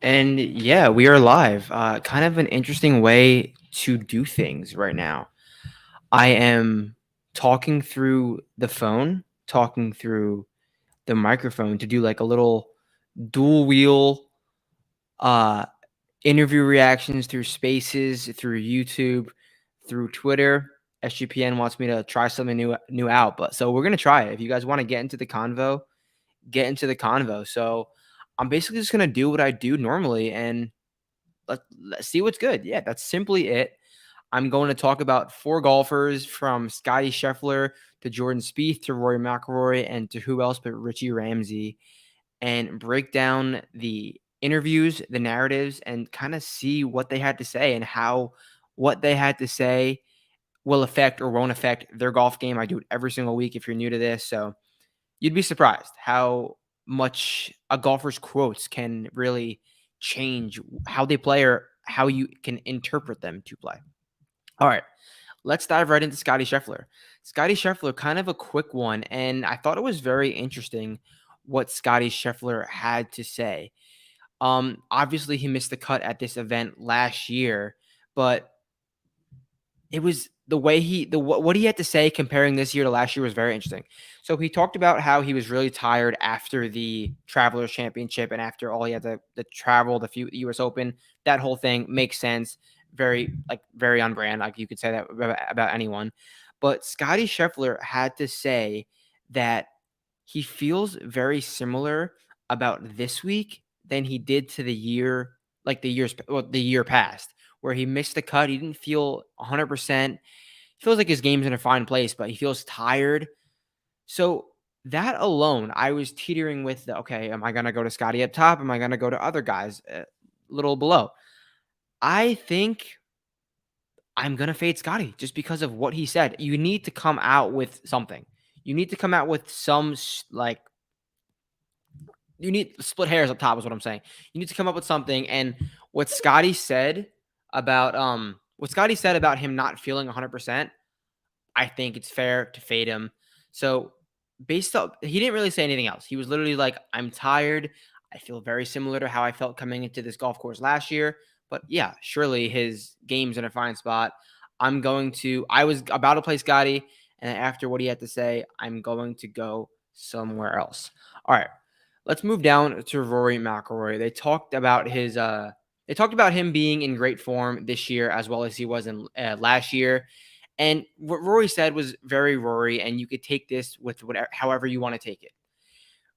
And yeah, we are live. Kind of an interesting way to do things right now. I am talking through the phone, talking through the microphone to do like a little dual wheel uh, interview reactions through Spaces, through YouTube, through Twitter. SGPN wants me to try something new out, but so we're gonna try it. If you guys want to get into the convo, get into the convo. So I'm basically just gonna do what I do normally and let's see what's good. Yeah, that's simply it. I'm going to talk about four golfers from Scotty Scheffler to Jordan Spieth to Rory McIlroy and to who else but Richie Ramsey, and break down the interviews, the narratives, and kind of see what they had to say and how what they had to say will affect or won't affect their golf game. I do it every single week if you're new to this. So you'd be surprised how much a golfer's quotes can really change how they play or how you can interpret them to play. All right, let's dive right into Scotty Scheffler. Scotty Scheffler, kind of a quick one, and I thought it was very interesting what Scotty Scheffler had to say. Obviously, he missed the cut at this event last year, but it was the way what he had to say comparing this year to last year was very interesting. So he talked about how he was really tired after the Travelers Championship and after all he had to travel, the few U.S. Open. That whole thing makes sense. Very on brand. Like you could say that about anyone. But Scotty Scheffler had to say that he feels very similar about this week than he did to the year past where he missed the cut. He didn't feel 100%. Feels like his game's in a fine place, but he feels tired. So that alone, I was teetering with okay, am I going to go to Scotty up top? Am I going to go to other guys a little below? I think I'm going to fade Scotty just because of what he said. You need to come out with something. You need to come out with you need split hairs up top is what I'm saying. You need to come up with something. And what Scotty said about him not feeling 100%, I think it's fair to fade him. So based up, he didn't really say anything else. He was literally like, I'm tired. I feel very similar to how I felt coming into this golf course last year. But yeah, surely his game's in a fine spot. I was about to play Scotty. And after what he had to say, I'm going to go somewhere else. All right. Let's move down to Rory McIlroy. They talked about him being in great form this year as well as he was in last year. And what Rory said was very Rory, and you could take this with whatever, however you want to take it.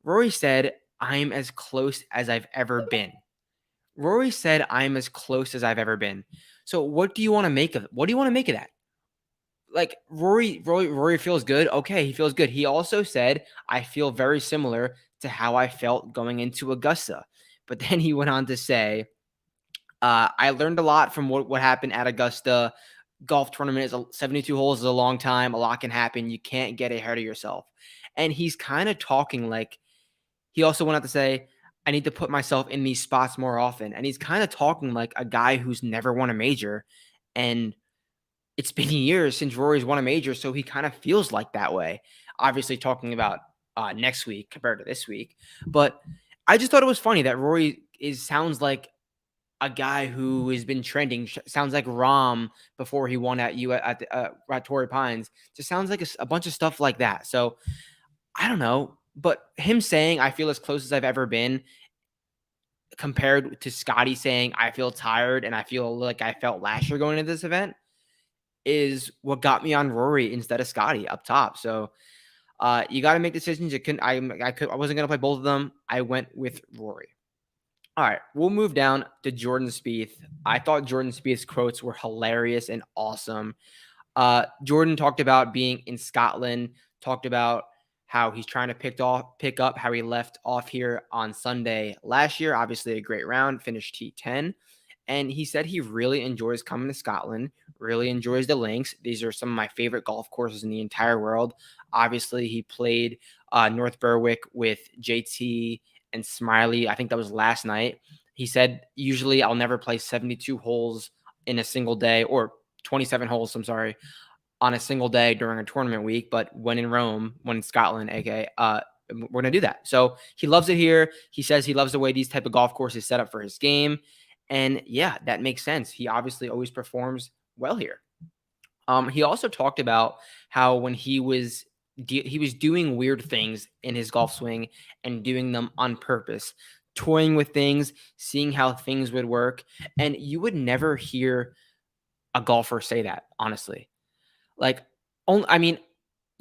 Rory said, I'm as close as I've ever been. Rory said, I'm as close as I've ever been. So what do you want to make of it? What do you want to make of that? Like Rory feels good. Okay, he feels good. He also said, I feel very similar to how I felt going into Augusta. But then he went on to say, I learned a lot from what happened at Augusta. Golf tournament is 72 holes is a long time. A lot can happen. You can't get ahead of yourself. And he's kind of talking like he also went out to say, I need to put myself in these spots more often. And he's kind of talking like a guy who's never won a major. And it's been years since Rory's won a major. So he kind of feels like that way. Obviously, talking about next week compared to this week. But I just thought it was funny that sounds like a guy who has been trending. Sounds like Rom before he won at Torrey Pines. Just sounds like a bunch of stuff like that. So I don't know, but him saying I feel as close as I've ever been, compared to Scotty saying I feel tired and I feel like I felt last year going into this event, is what got me on Rory instead of Scotty up top. So you got to make decisions. I wasn't gonna play both of them. I went with Rory. All right, we'll move down to Jordan Spieth. I thought Jordan Spieth's quotes were hilarious and awesome. Jordan talked about being in Scotland, talked about how he's trying to pick up how he left off here on Sunday last year. Obviously, a great round, finished T10. And he said he really enjoys coming to Scotland, really enjoys the links. These are some of my favorite golf courses in the entire world. Obviously, he played North Berwick with JT and Smiley. I think that was last night. He said, usually I'll never play 72 holes in a single day, or 27 holes, I'm sorry, on a single day during a tournament week. But when in Rome, when in Scotland, aka we're going to do that. So he loves it here. He says he loves the way these type of golf courses set up for his game. And yeah, that makes sense. He obviously always performs well here. He also talked about how when he was doing weird things in his golf swing and doing them on purpose, toying with things, seeing how things would work. And you would never hear a golfer say that, honestly. Like, I mean,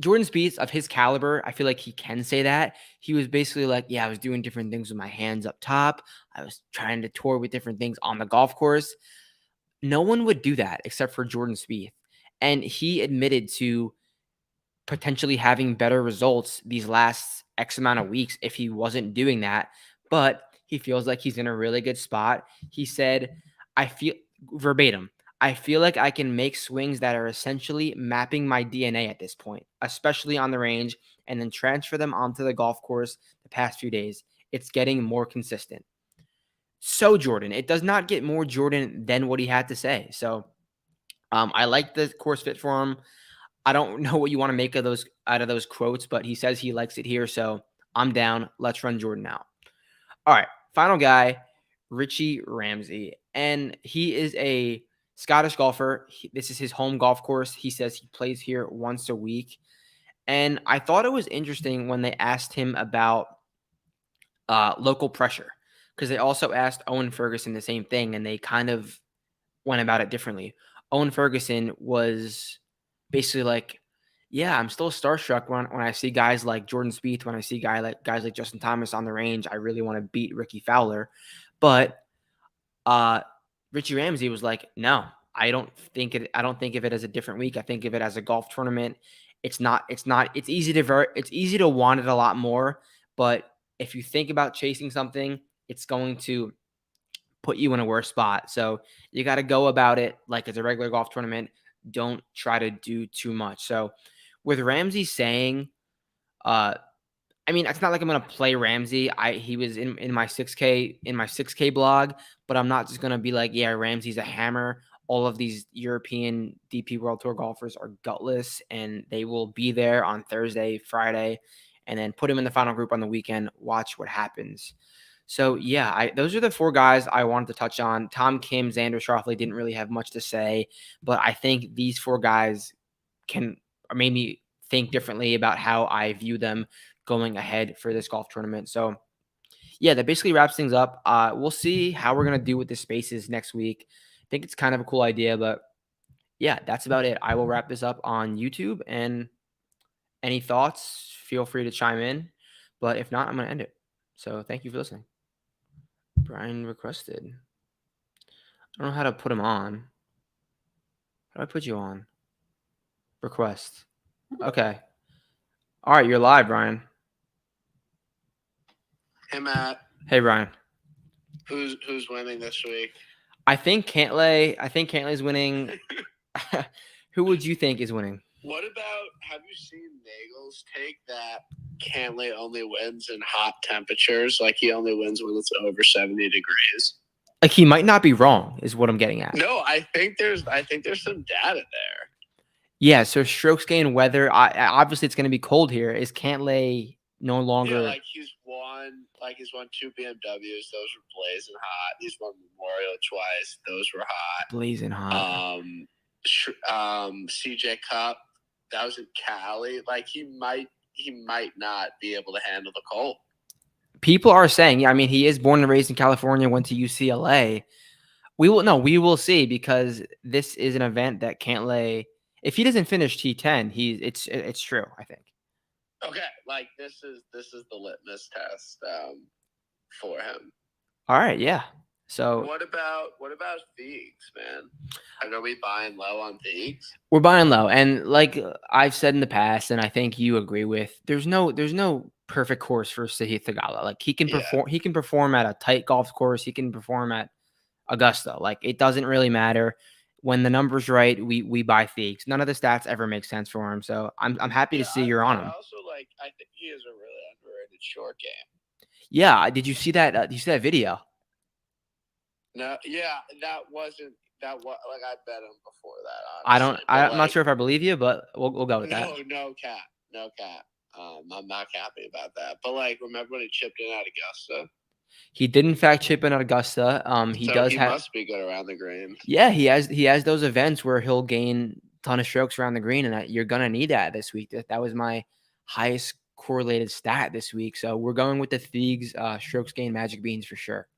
Jordan Spieth of his caliber, I feel like he can say that. He was basically like, yeah, I was doing different things with my hands up top. I was trying to tour with different things on the golf course. No one would do that except for Jordan Spieth. And he admitted to potentially having better results these last X amount of weeks if he wasn't doing that. But he feels like he's in a really good spot. He said, I feel verbatim, I feel like I can make swings that are essentially mapping my DNA at this point, especially on the range, and then transfer them onto the golf course the past few days. It's getting more consistent. So Jordan, it does not get more Jordan than what he had to say. So I like the course fit for him. I don't know what you want to make of those out of those quotes, but he says he likes it here. So I'm down. Let's run Jordan out. All right. Final guy, Richie Ramsey. And he is a Scottish golfer. This is his home golf course. He says he plays here once a week. And I thought it was interesting when they asked him about local pressure, because they also asked Owen Ferguson the same thing, and they kind of went about it differently. Owen Ferguson was basically like, yeah, I'm still starstruck when I see guys like Jordan Spieth, when I see guys like Justin Thomas on the range. I really want to beat Ricky Fowler. But uh Richie Ramsey was like, no, I don't think of it as a different week. I think of it as a golf tournament. It's it's easy to want it a lot more, but if you think about chasing something, it's going to put you in a worse spot. So you got to go about it like it's a regular golf tournament. Don't try to do too much. So with Ramsey saying, uh, I mean, it's not like I'm gonna play Ramsey. He was in my 6K blog, but I'm not just gonna be like, yeah, Ramsey's a hammer. All of these European DP World Tour golfers are gutless, and they will be there on Thursday, Friday, and then put him in the final group on the weekend. Watch what happens. So yeah, those are the four guys I wanted to touch on. Tom Kim, Xander Schauffele didn't really have much to say, but I think these four guys can made me think differently about how I view them going ahead for this golf tournament. So yeah, that basically wraps things up. We'll see how we're gonna do with the spaces next week. I think it's kind of a cool idea, but yeah, that's about it. I will wrap this up on YouTube, and any thoughts, feel free to chime in. But if not, I'm gonna end it. So thank you for listening. Brian requested. I don't know how to put him on. How do I put you on? Request. Okay. All right, you're live, Brian. Hey Matt, Hey, Brian. who's winning this week? I think Cantlay's winning. Who would you think is winning? What about, have you seen Nagel's take that Cantlay only wins in hot temperatures? Like he only wins when it's over 70 degrees. Like he might not be wrong, is what I'm getting at. No, I think there's some data there. Yeah, so strokes gain weather. Obviously, it's going to be cold here. Is Cantlay no longer? Yeah, like he's won 2 BMWs. Those were blazing hot. He's won Memorial twice. Those were hot. Blazing hot. CJ Cup, that was in Cali. Like he might not be able to handle the cold. People are saying, yeah, I mean, he is born and raised in California, went to UCLA. We will see, because this is an event that Cantlay, if he doesn't finish T10, it's true, I think. Okay, like this is the litmus test for him. All right, yeah. So what about Feegs, man? Are we buying low on Feegs? We're buying low, and like I've said in the past, and I think you agree with, there's no perfect course for Sahith Theegala. Like he can perform at a tight golf course. He can perform at Augusta. Like it doesn't really matter. When the number's right, we buy Feegs. None of the stats ever make sense for him. So I'm happy to see you're on him. Also, I think he is a really underrated short game. Yeah, did you see that? Did you see that video? No, yeah, that was like I bet him before that. Honestly. I'm not sure if I believe you, but we'll go with that. No cap. I'm not happy about that. But like, remember when he chipped in at Augusta? He did in fact chip in at Augusta. He So does he have. must be good around the green. Yeah, he has those events where he'll gain a ton of strokes around the green, and you're gonna need that this week. That was my highest correlated stat this week. So we're going with the Thiegs strokes gain magic beans for sure.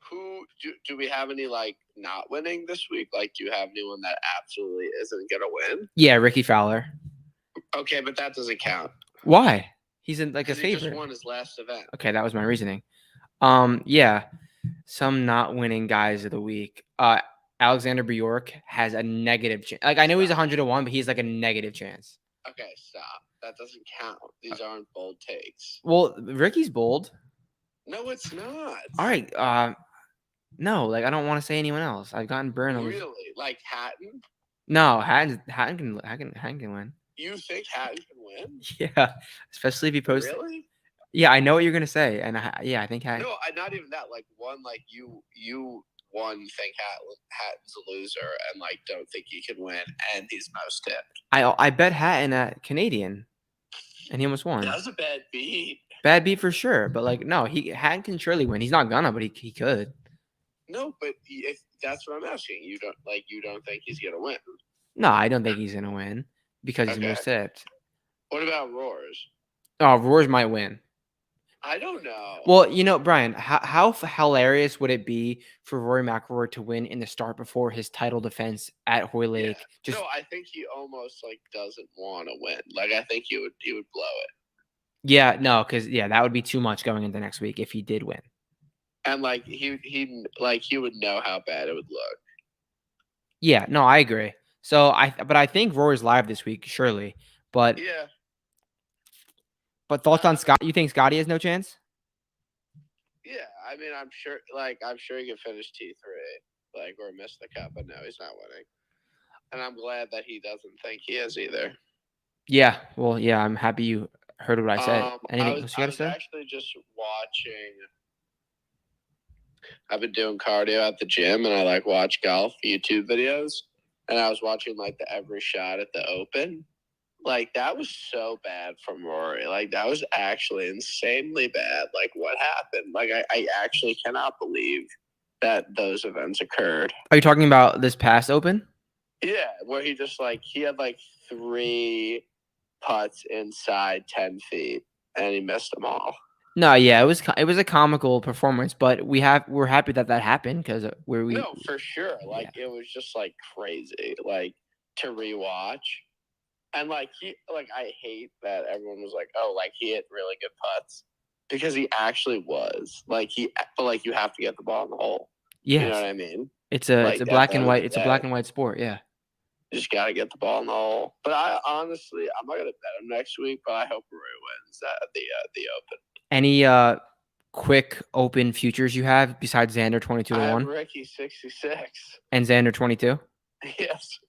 Who do we have any like not winning this week? Like, do you have anyone that absolutely isn't gonna win? Yeah, Ricky Fowler. Okay, but that doesn't count. Why? He's in like a 'Cause he just favorite. won his last event. Okay, that was my reasoning. Yeah, some not winning guys of the week. Alexander Bjork has a negative chance. Like I know he's 100-1, but he's like a negative chance. Okay, stop. That doesn't count. These aren't bold takes. Well, Ricky's bold. No, it's not. All right. No, like I don't want to say anyone else. I've gotten burned. Really? Like Hatton? No, Hatton can win. You think Hatton can win? Yeah, especially if he posts. Really? Yeah, I know what you're gonna say, and I think Hatton. No, not even that. Like one, like you think Hatton's a loser and like don't think he can win, and he's most tipped. I bet Hatton at Canadian, and he almost won. That was a bad beat. Bad beat for sure, but like no, Hatton can surely win. He's not gonna, but he could. No, but if that's what I'm asking, you don't think he's gonna win? No, I don't think he's gonna win because he's most tipped. What about Roars? Oh, Roars might win. I don't know. Well, Brian, how hilarious would it be for Rory McIlroy to win in the start before his title defense at Hoylake? Yeah. No, I think he almost like doesn't want to win. Like I think he would blow it. Yeah, no, because that would be too much going into next week if he did win. And like he would know how bad it would look. Yeah, no, I agree. So I think Rory's live this week, surely. But yeah. But thoughts on Scott? You think Scotty has no chance? Yeah, I mean, I'm sure he can finish T3, like, or miss the cut, but no, he's not winning. And I'm glad that he doesn't think he is either. Yeah, well, yeah, I'm happy you heard what I said. Anything else you got to say? Actually just watching. I've been doing cardio at the gym, and I like watch golf YouTube videos. And I was watching like the every shot at the Open. Like that was so bad from Rory. Like that was actually insanely bad. Like what happened? Like I actually cannot believe that those events occurred. Are you talking about this past Open? Yeah, where he just he had like 3 putts inside 10 feet and he missed them all. No, yeah, it was a comical performance, but we're happy that happened because No, for sure. Like it was just like crazy, like to rewatch. And I hate that everyone was like, oh, like he hit really good putts because he actually was but you have to get the ball in the hole. Yeah, you know what I mean. It's a black and white. It's a black and white sport. Yeah, you just got to get the ball in the hole. But I'm not gonna bet him next week. But I hope Rory wins the Open. Any quick Open futures you have besides Xander 22-1? Ricky 66 and Xander 22. Yes,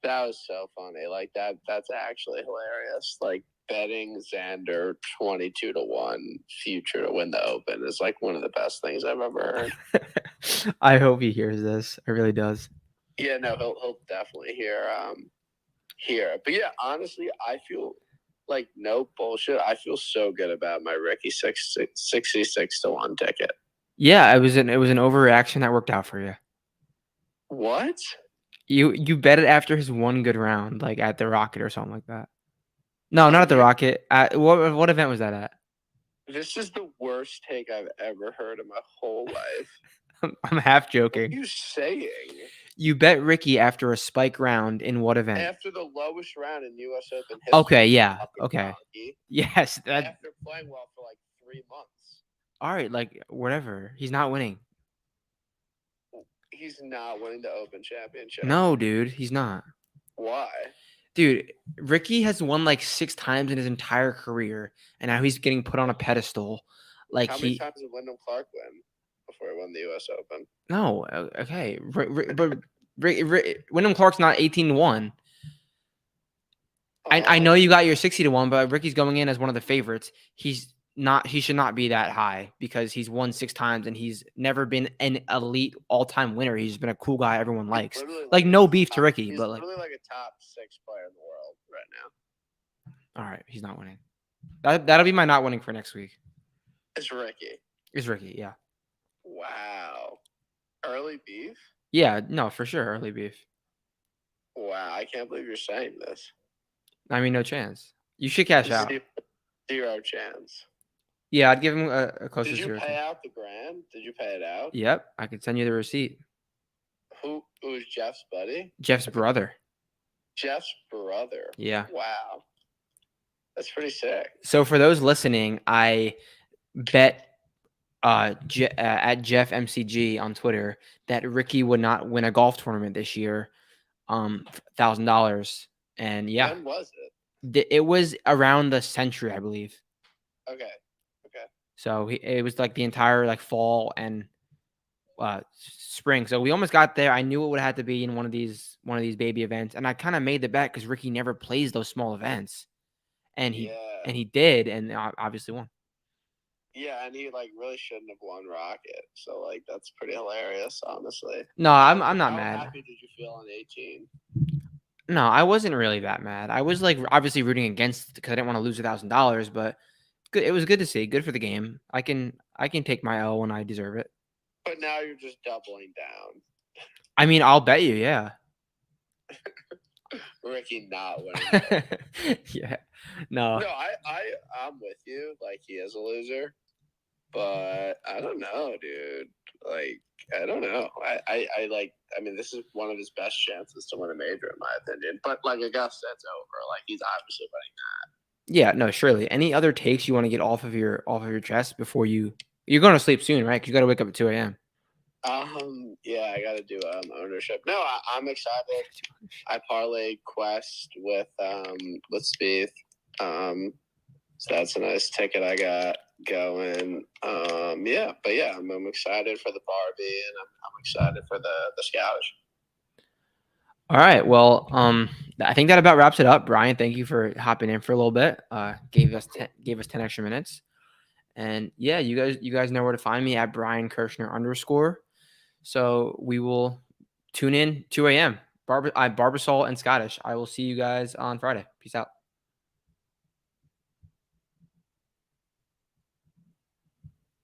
that was so funny. Like that's actually hilarious. Like betting Xander 22-1 future to win the Open is like one of the best things I've ever heard. I hope he hears this. It really does. Yeah, no, he'll definitely hear. But yeah, honestly, I feel like no bullshit. I feel so good about my Ricky 66-1 ticket. Yeah, it was an overreaction that worked out for you. What? You bet it after his one good round, like at the Rocket or something like that. No, not at the Rocket. What event was that at? This is the worst take I've ever heard in my whole life. I'm half joking. What are you saying? You bet Ricky after a spike round in what event? After the lowest round in U.S. Open history. Okay, yeah. Okay. Yes. After playing well for like 3 months. All right, like whatever. He's not winning. He's not winning the Open Championship. No, dude, he's not. Why? Dude, Ricky has won like 6 times in his entire career, and now he's getting put on a pedestal. Like how many times did Wyndham Clark win before he won the U.S. Open? No, okay, but Wyndham Clark's not 18-1. I know you got your 60-1, but Ricky's going in as one of the favorites. He's not. He should not be that high because he's won 6 times and he's never been an elite all-time winner. He's been a cool guy everyone likes. Like no beef to Ricky, but like really like a top 6 player in the world right now. All right, he's not winning. That'll be my not winning for next week. It's Ricky. Is Ricky? Yeah. Wow. Early beef? Yeah. No, for sure. Early beef. Wow, I can't believe you're saying this. I mean, no chance. You should cash out. Zero chance. Yeah, I'd give him a closer Did you zero. pay out the grand? Did you pay it out? Yep, I could send you the receipt. Who's Jeff's buddy? Jeff's brother. Jeff's brother. Yeah. Wow. That's pretty sick. So for those listening, I bet at Jeff MCG on Twitter that Ricky would not win a golf tournament this year, $1,000, and yeah, When was it? it was around the century, I believe. Okay. So it was like the entire like fall and spring. So we almost got there. I knew it would have to be in one of these baby events, and I kind of made the bet because Ricky never plays those small events, and he did, and obviously won. Yeah, and he like really shouldn't have won Rocket. So like that's pretty hilarious, honestly. No, I'm not How mad. happy did you feel on 18? No, I wasn't really that mad. I was like obviously rooting against because I didn't want to lose $1,000, but good. It was good to see. Good for the game. I can take my L when I deserve it. But now you're just doubling down. I mean, I'll bet you, yeah. Ricky not winning. Yeah. No. No, I'm with you. Like he is a loser. But I don't know, dude. Like, I don't know. I mean, this is one of his best chances to win a major, in my opinion. But like Augusta, it's over. Like he's obviously winning that. Yeah, no, surely. Any other takes you want to get off of your chest before you're going to sleep soon, right? Because you got to wake up at 2 a.m. Yeah, I got to do ownership. No, I'm excited. I parlayed Quest with Spieth. So that's a nice ticket I got going. Yeah, but yeah, I'm excited for the Barbie and I'm excited for the Scottish. All right. Well, I think that about wraps it up. Brian, thank you for hopping in for a little bit. Gave us 10 extra minutes. And yeah, you guys know where to find me at Brian Kirshner _. So we will tune in 2 a.m. Barbasol and Scottish. I will see you guys on Friday. Peace out.